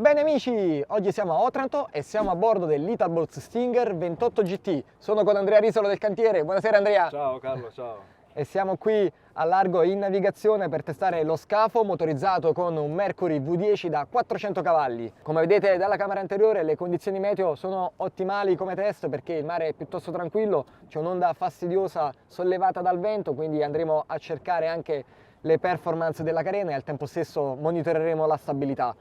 Bene amici, oggi siamo a Otranto e siamo a bordo dell'Italbox Stinger 28 GT. Sono con Andrea Risolo del cantiere. Buonasera Andrea. Ciao Carlo, ciao. E siamo qui a largo in navigazione per testare lo scafo motorizzato con un Mercury V10 da 400 cavalli. Come vedete dalla camera anteriore le condizioni meteo sono ottimali come test perché il mare è piuttosto tranquillo, c'è un'onda fastidiosa sollevata dal vento, quindi andremo a cercare anche le performance della carena e al tempo stesso monitoreremo la stabilità.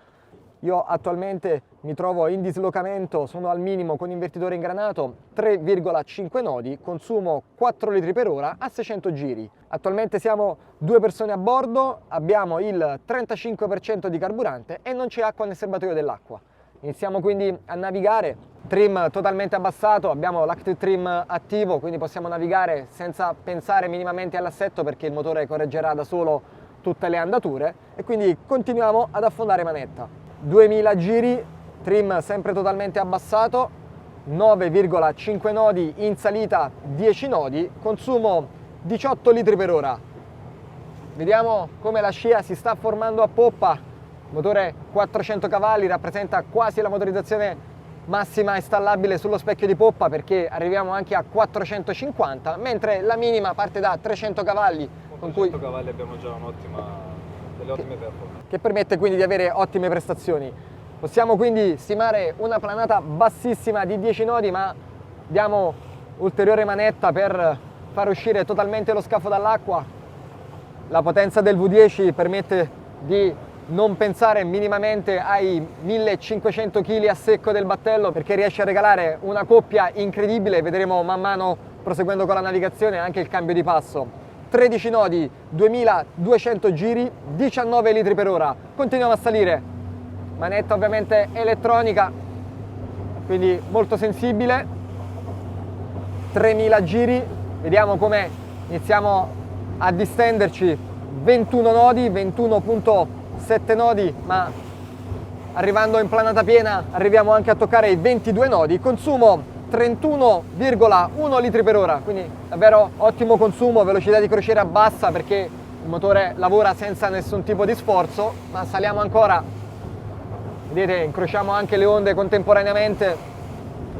Io attualmente mi trovo in dislocamento, sono al minimo con invertitore ingranato, 3,5 nodi, consumo 4 litri per ora a 600 giri. Attualmente siamo 2 persone a bordo, abbiamo il 35% di carburante e non c'è acqua nel serbatoio dell'acqua. Iniziamo quindi a navigare, trim totalmente abbassato, abbiamo l'Active Trim attivo, quindi possiamo navigare senza pensare minimamente all'assetto perché il motore correggerà da solo tutte le andature e quindi continuiamo ad affondare manetta. 2000 giri, trim sempre totalmente abbassato, 9,5 nodi in salita, 10 nodi, consumo 18 litri per ora. Vediamo come la scia si sta formando a poppa, motore 400 cavalli, rappresenta quasi la motorizzazione massima installabile sullo specchio di poppa perché arriviamo anche a 450, mentre la minima parte da 300 cavalli. Con 300 cavalli abbiamo già delle ottime performance. Che permette quindi di avere ottime prestazioni. Possiamo quindi stimare una planata bassissima di 10 nodi, ma diamo ulteriore manetta per far uscire totalmente lo scafo dall'acqua. La potenza del V10 permette di non pensare minimamente ai 1500 kg a secco del battello perché riesce a regalare una coppia incredibile. Vedremo man mano proseguendo con la navigazione anche il cambio di passo. 13 nodi, 2200 giri, 19 litri per ora. Continuiamo a salire. Manetta ovviamente elettronica, quindi molto sensibile. 3000 giri, vediamo come iniziamo a distenderci. 21 nodi, 21,7 nodi, ma arrivando in planata piena arriviamo anche a toccare i 22 nodi. Consumo 31,1 litri per ora, quindi davvero ottimo consumo, velocità di crociera bassa perché il motore lavora senza nessun tipo di sforzo, ma saliamo ancora, vedete, incrociamo anche le onde contemporaneamente,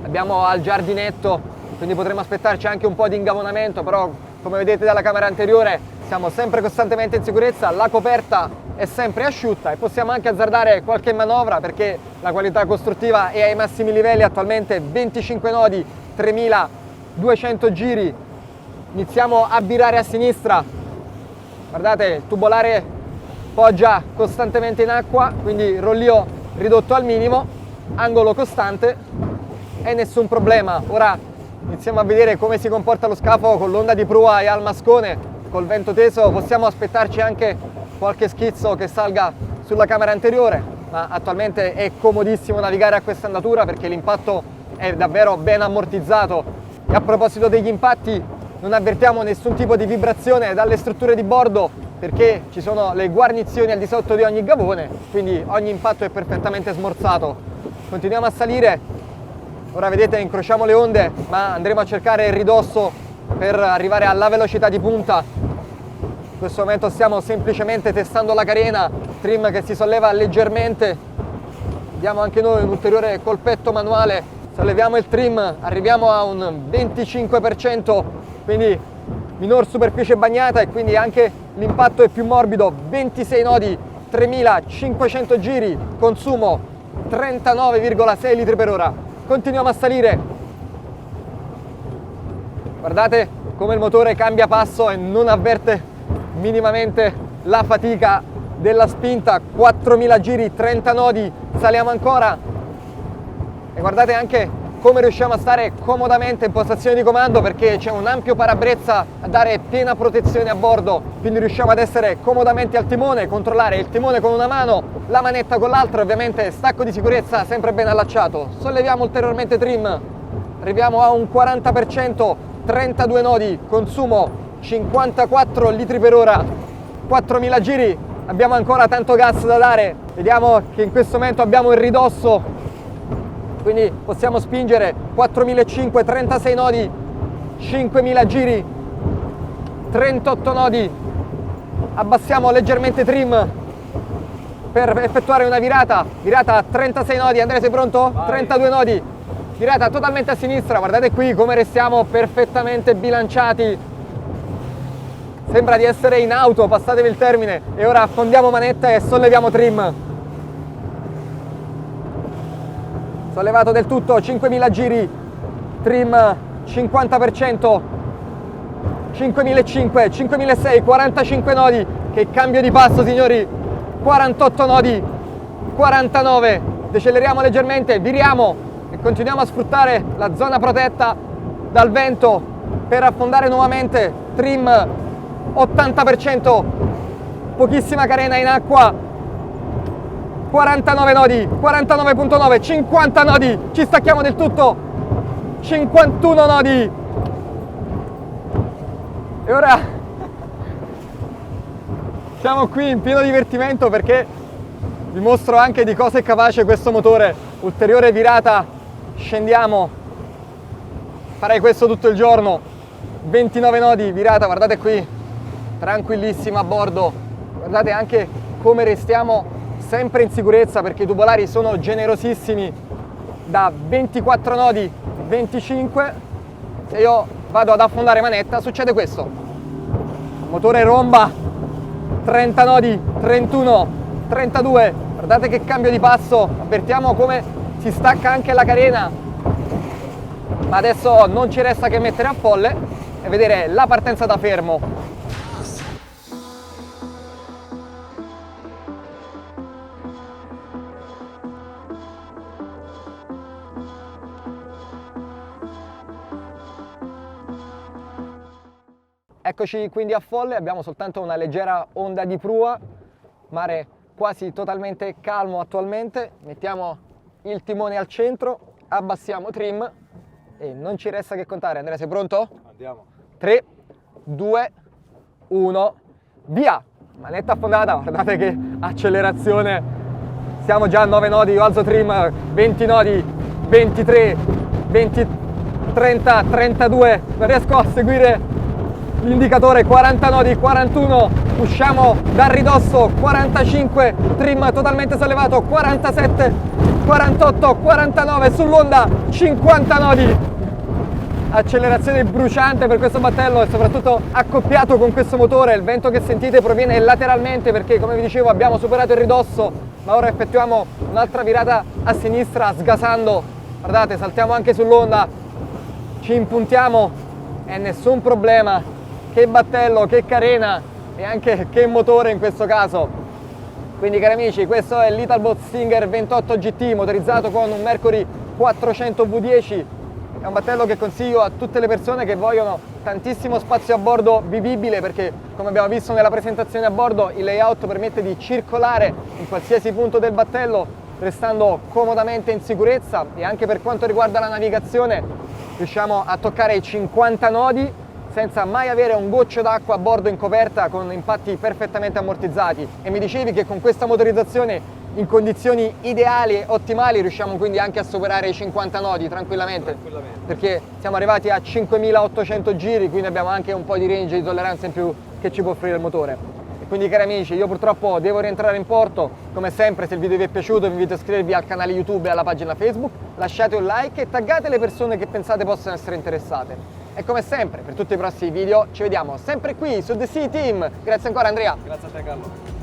abbiamo al giardinetto, quindi potremo aspettarci anche un po' di ingavonamento, però come vedete dalla camera anteriore siamo sempre costantemente in sicurezza, la coperta è sempre asciutta e possiamo anche azzardare qualche manovra perché la qualità costruttiva è ai massimi livelli. Attualmente 25 nodi, 3200 giri, iniziamo a virare a sinistra, guardate il tubolare poggia costantemente in acqua, quindi rollio ridotto al minimo, angolo costante e nessun problema. Ora iniziamo a vedere come si comporta lo scafo con l'onda di prua e al mascone, col vento teso possiamo aspettarci anche qualche schizzo che salga sulla camera anteriore, ma attualmente è comodissimo navigare a questa andatura perché l'impatto è davvero ben ammortizzato. E a proposito degli impatti, non avvertiamo nessun tipo di vibrazione dalle strutture di bordo perché ci sono le guarnizioni al di sotto di ogni gavone, quindi ogni impatto è perfettamente smorzato. Continuiamo a salire, ora vedete incrociamo le onde, ma andremo a cercare il ridosso per arrivare alla velocità di punta. In questo momento stiamo semplicemente testando la carena, trim che si solleva leggermente, diamo anche noi un ulteriore colpetto manuale, solleviamo il trim, arriviamo a un 25%, quindi minor superficie bagnata e quindi anche l'impatto è più morbido. 26 nodi, 3500 giri, consumo 39,6 litri per ora. Continuiamo a salire, guardate come il motore cambia passo e non avverte minimamente la fatica della spinta. 4000 giri, 30 nodi, saliamo ancora e guardate anche come riusciamo a stare comodamente in postazione di comando perché c'è un ampio parabrezza a dare piena protezione a bordo, quindi riusciamo ad essere comodamente al timone, controllare il timone con una mano, la manetta con l'altra, ovviamente stacco di sicurezza sempre ben allacciato. Solleviamo ulteriormente trim, arriviamo a un 40%, 32 nodi, consumo 54 litri per ora, 4000 giri, abbiamo ancora tanto gas da dare, vediamo che in questo momento abbiamo il ridosso, quindi possiamo spingere 4500, 36 nodi, 5000 giri, 38 nodi, abbassiamo leggermente trim, per effettuare una virata a 36 nodi. Andrea, sei pronto? Vai. 32 nodi, virata totalmente a sinistra. Guardate qui come restiamo perfettamente bilanciati, sembra di essere in auto, passatevi il termine. E ora affondiamo manetta e solleviamo trim. Sollevato del tutto, 5000 giri, trim 50%, 5500, 5600, 45 nodi. Che cambio di passo, signori. 48 nodi, 49. Deceleriamo leggermente, viriamo e continuiamo a sfruttare la zona protetta dal vento per affondare nuovamente. Trim 80%, pochissima carena in acqua. 49 nodi, 49.9, 50 nodi, ci stacchiamo del tutto, 51 nodi. E ora siamo qui in pieno divertimento perché vi mostro anche di cosa è capace questo motore. Ulteriore virata, scendiamo, farei questo tutto il giorno. 29 nodi, virata, guardate qui, tranquillissima a bordo. Guardate anche come restiamo sempre in sicurezza perché i tubolari sono generosissimi. Da 24 nodi, 25, se io vado ad affondare manetta succede questo. Il motore romba, 30 nodi, 31, 32, guardate che cambio di passo, avvertiamo come si stacca anche la carena. Ma adesso non ci resta che mettere a folle e vedere la partenza da fermo. Eccoci quindi a folle, abbiamo soltanto una leggera onda di prua, mare quasi totalmente calmo attualmente. Mettiamo il timone al centro, abbassiamo trim e non ci resta che contare. Andrea, sei pronto? Andiamo. 3, 2, 1, via! Manetta affondata, guardate che accelerazione, siamo già a 9 nodi, io alzo trim, 20 nodi, 23, 20, 30, 32, non riesco a seguire l'indicatore, 40 nodi, 41, usciamo dal ridosso, 45, trim totalmente sollevato, 47, 48, 49, sull'onda, 50 nodi. Accelerazione bruciante per questo battello e soprattutto accoppiato con questo motore. Il vento che sentite proviene lateralmente perché, come vi dicevo, abbiamo superato il ridosso, ma ora effettuiamo un'altra virata a sinistra sgasando. Guardate, saltiamo anche sull'onda, ci impuntiamo e nessun problema. Che battello, che carena e anche che motore in questo caso. Quindi, cari amici, questo è l'Italbot Stinger 28 GT motorizzato con un Mercury 400 V10. È un battello che consiglio a tutte le persone che vogliono tantissimo spazio a bordo vivibile perché, come abbiamo visto nella presentazione a bordo, il layout permette di circolare in qualsiasi punto del battello restando comodamente in sicurezza, e anche per quanto riguarda la navigazione riusciamo a toccare i 50 nodi senza mai avere un goccio d'acqua a bordo in coperta, con impatti perfettamente ammortizzati. E mi dicevi che con questa motorizzazione in condizioni ideali e ottimali riusciamo quindi anche a superare i 50 nodi tranquillamente, perché siamo arrivati a 5800 giri, quindi abbiamo anche un po' di range di tolleranza in più che ci può offrire il motore. E quindi, cari amici, io purtroppo devo rientrare in porto. Come sempre, se il video vi è piaciuto vi invito a iscrivervi al canale YouTube e alla pagina Facebook, lasciate un like e taggate le persone che pensate possano essere interessate. E come sempre, per tutti i prossimi video ci vediamo sempre qui su The Sea Team. Grazie ancora, Andrea. Grazie a te, Carlo.